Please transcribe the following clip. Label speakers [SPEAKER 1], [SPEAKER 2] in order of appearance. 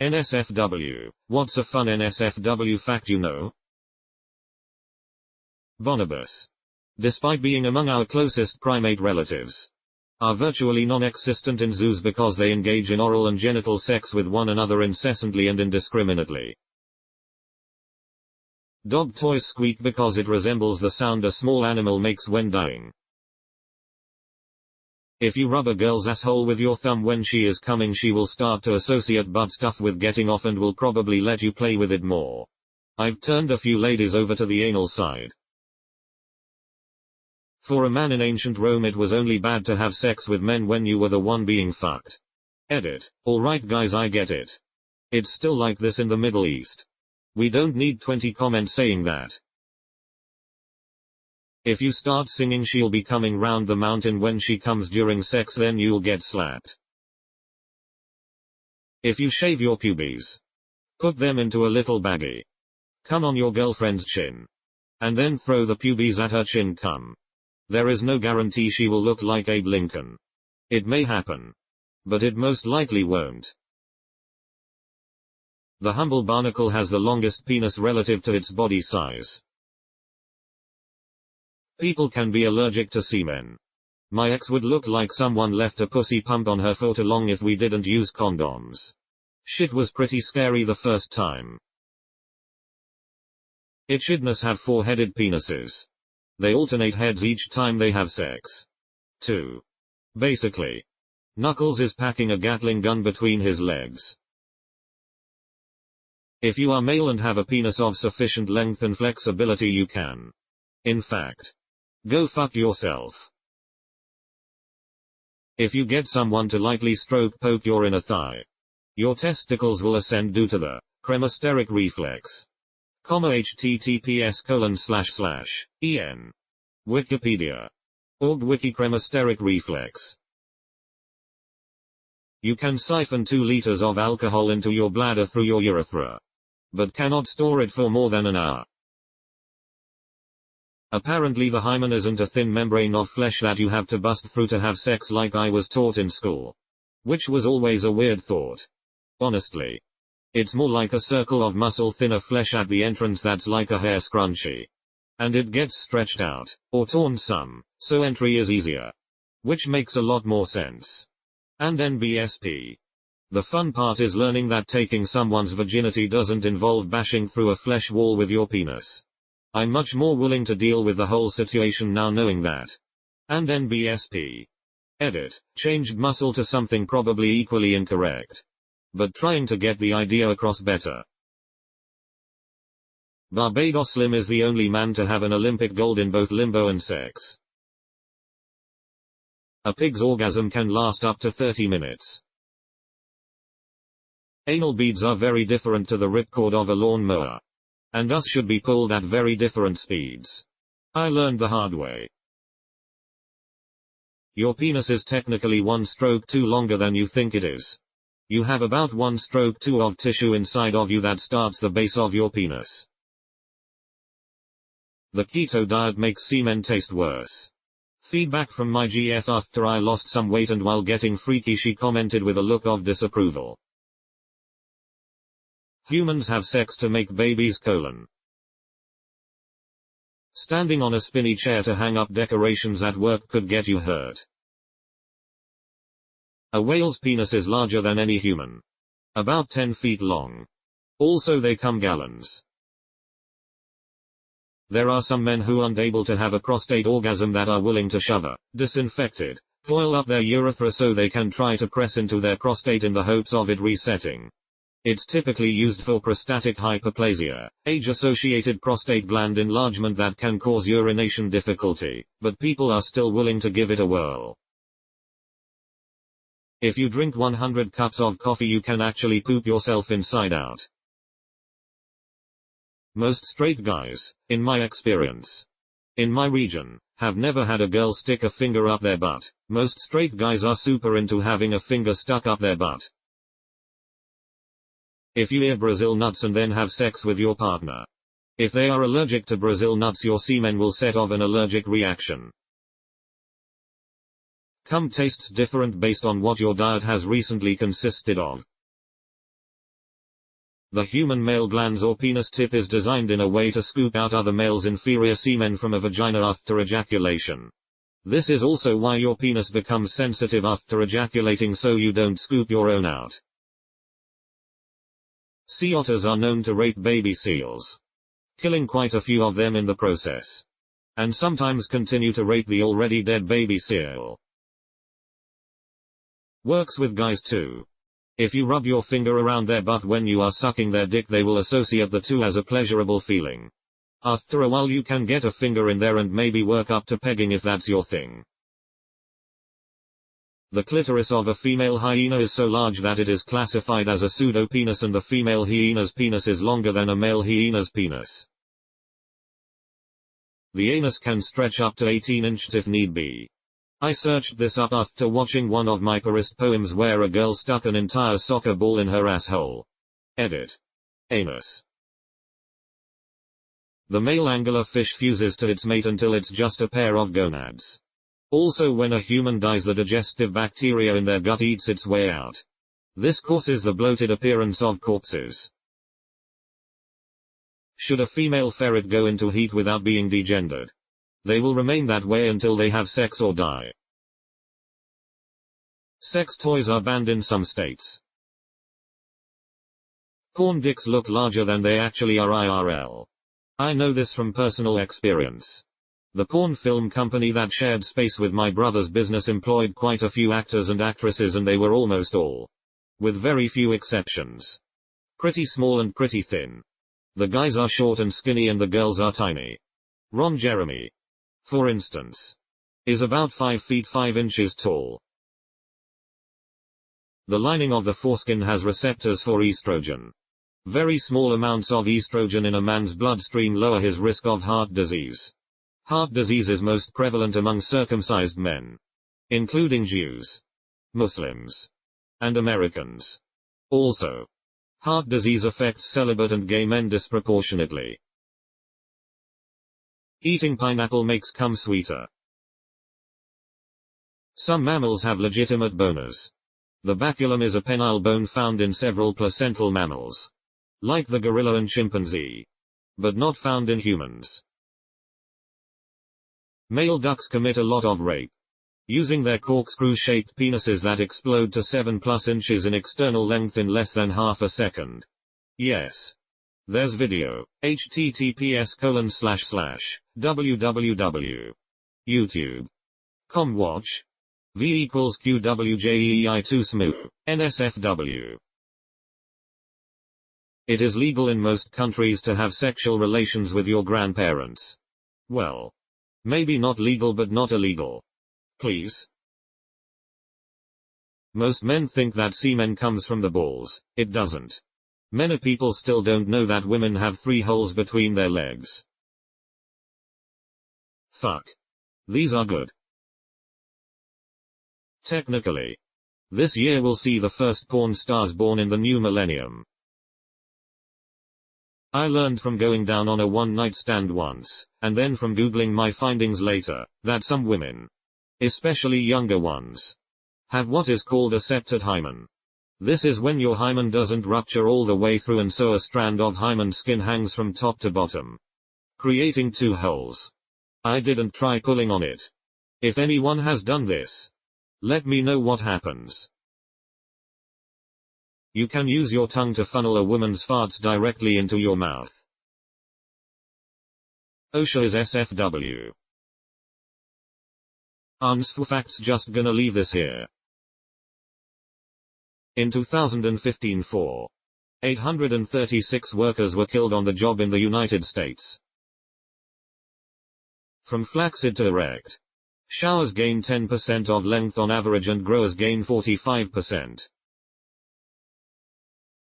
[SPEAKER 1] NSFW. What's a fun NSFW fact you know? Bonobos. Despite being among our closest primate relatives, are virtually non-existent in zoos because they engage in oral and genital sex with one another incessantly and indiscriminately. Dog toys squeak because it resembles the sound a small animal makes when dying. If you rub a girl's asshole with your thumb when she is coming, she will start to associate butt stuff with getting off and will probably let you play with it more. I've turned a few ladies over to the anal side. For a man in ancient Rome, it was only bad to have sex with men when you were the one being fucked. Edit. Alright guys, I get it. It's still like this in the Middle East. We don't need 20 comments saying that. If you start singing she'll be coming round the mountain when she comes during sex, then you'll get slapped. If you shave your pubes, put them into a little baggie, come on your girlfriend's chin, and then throw the pubes at her chin cum, there is no guarantee she will look like Abe Lincoln. It may happen, but it most likely won't. The humble barnacle has the longest penis relative to its body size. People can be allergic to semen. My ex would look like someone left a pussy pump on her for too long if we didn't use condoms. Shit was pretty scary the first time. Echidnas have four-headed penises. They alternate heads each time they have sex. 2. Basically, Knuckles is packing a Gatling gun between his legs. If you are male and have a penis of sufficient length and flexibility, you can, in fact, go fuck yourself. If you get someone to lightly poke your inner thigh, your testicles will ascend due to the cremasteric reflex. https://en. Wikipedia. Org wiki cremasteric reflex. You can siphon 2 liters of alcohol into your bladder through your urethra, but cannot store it for more than an hour. Apparently the hymen isn't a thin membrane of flesh that you have to bust through to have sex like I was taught in school. Which was always a weird thought. Honestly. It's more like a circle of muscle, thinner flesh at the entrance that's like a hair scrunchie. And it gets stretched out, or torn some, so entry is easier. Which makes a lot more sense. And NBSP. The fun part is learning that taking someone's virginity doesn't involve bashing through a flesh wall with your penis. I'm much more willing to deal with the whole situation now knowing that. And NBSP. Edit. Changed muscle to something probably equally incorrect. But trying to get the idea across better. Barbados Slim is the only man to have an Olympic gold in both limbo and sex. A pig's orgasm can last up to 30 minutes. Anal beads are very different to the ripcord of a lawnmower, and thus should be pulled at very different speeds. I learned the hard way. Your penis is technically 1 stroke too longer than you think it is. You have about 1 stroke too of tissue inside of you that starts the base of your penis. The keto diet makes semen taste worse. Feedback from my GF after I lost some weight, and while getting freaky she commented with a look of disapproval. Humans have sex to make babies: standing on a spinny chair to hang up decorations at work could get you hurt. A whale's penis is larger than any human. About 10 feet long. Also they come gallons. There are some men who aren't able to have a prostate orgasm that are willing to shove a disinfected coil up their urethra so they can try to press into their prostate in the hopes of it resetting. It's typically used for prostatic hyperplasia, age-associated prostate gland enlargement that can cause urination difficulty, but people are still willing to give it a whirl. If you drink 100 cups of coffee you can actually poop yourself inside out. Most straight guys, in my experience, in my region, have never had a girl stick a finger up their butt. Most straight guys are super into having a finger stuck up their butt. If you eat Brazil nuts and then have sex with your partner, if they are allergic to Brazil nuts, your semen will set off an allergic reaction. Cum tastes different based on what your diet has recently consisted of. The human male glans or penis tip is designed in a way to scoop out other males' inferior semen from a vagina after ejaculation. This is also why your penis becomes sensitive after ejaculating, so you don't scoop your own out. Sea otters are known to rape baby seals, killing quite a few of them in the process, and sometimes continue to rape the already dead baby seal. Works with guys too. If you rub your finger around their butt when you are sucking their dick, they will associate the two as a pleasurable feeling. After a while you can get a finger in there and maybe work up to pegging if that's your thing. The clitoris of a female hyena is so large that it is classified as a pseudopenis, and the female hyena's penis is longer than a male hyena's penis. The anus can stretch up to 18 inches if need be. I searched this up after watching one of my purist poems where a girl stuck an entire soccer ball in her asshole. Edit. Anus. The male anglerfish fuses to its mate until it's just a pair of gonads. Also, when a human dies, the digestive bacteria in their gut eats its way out. This causes the bloated appearance of corpses. Should a female ferret go into heat without being degendered, they will remain that way until they have sex or die. Sex toys are banned in some states. Porn dicks look larger than they actually are IRL. I know this from personal experience. The porn film company that shared space with my brother's business employed quite a few actors and actresses, and they were almost all, with very few exceptions, pretty small and pretty thin. The guys are short and skinny and the girls are tiny. Ron Jeremy, for instance, is about 5 feet 5 inches tall. The lining of the foreskin has receptors for estrogen. Very small amounts of estrogen in a man's bloodstream lower his risk of heart disease. Heart disease is most prevalent among circumcised men, including Jews, Muslims, and Americans. Also, heart disease affects celibate and gay men disproportionately. Eating pineapple makes cum sweeter. Some mammals have legitimate boners. The baculum is a penile bone found in several placental mammals, like the gorilla and chimpanzee, but not found in humans. Male ducks commit a lot of rape, using their corkscrew-shaped penises that explode to 7+ inches in external length in less than half a second. Yes. There's video. https://www.youtube.com watch. V equals QWJEI2 SMU. NSFW. It is legal in most countries to have sexual relations with your grandparents. Well, maybe not legal but not illegal. Please. Most men think that semen comes from the balls. It doesn't. Many people still don't know that women have 3 holes between their legs. Fuck. These are good. Technically, this year will see the first porn stars born in the new millennium. I learned from going down on a one-night stand once, and then from Googling my findings later, that some women, especially younger ones, have what is called a septate hymen. This is when your hymen doesn't rupture all the way through and so a strand of hymen skin hangs from top to bottom, creating 2 holes. I didn't try pulling on it. If anyone has done this, let me know what happens. You can use your tongue to funnel a woman's farts directly into your mouth. OSHA is SFW. For facts, just gonna leave this here. In 2015, 836 workers were killed on the job in the United States. From flaccid to erect. Showers gain 10% of length on average and growers gain 45%.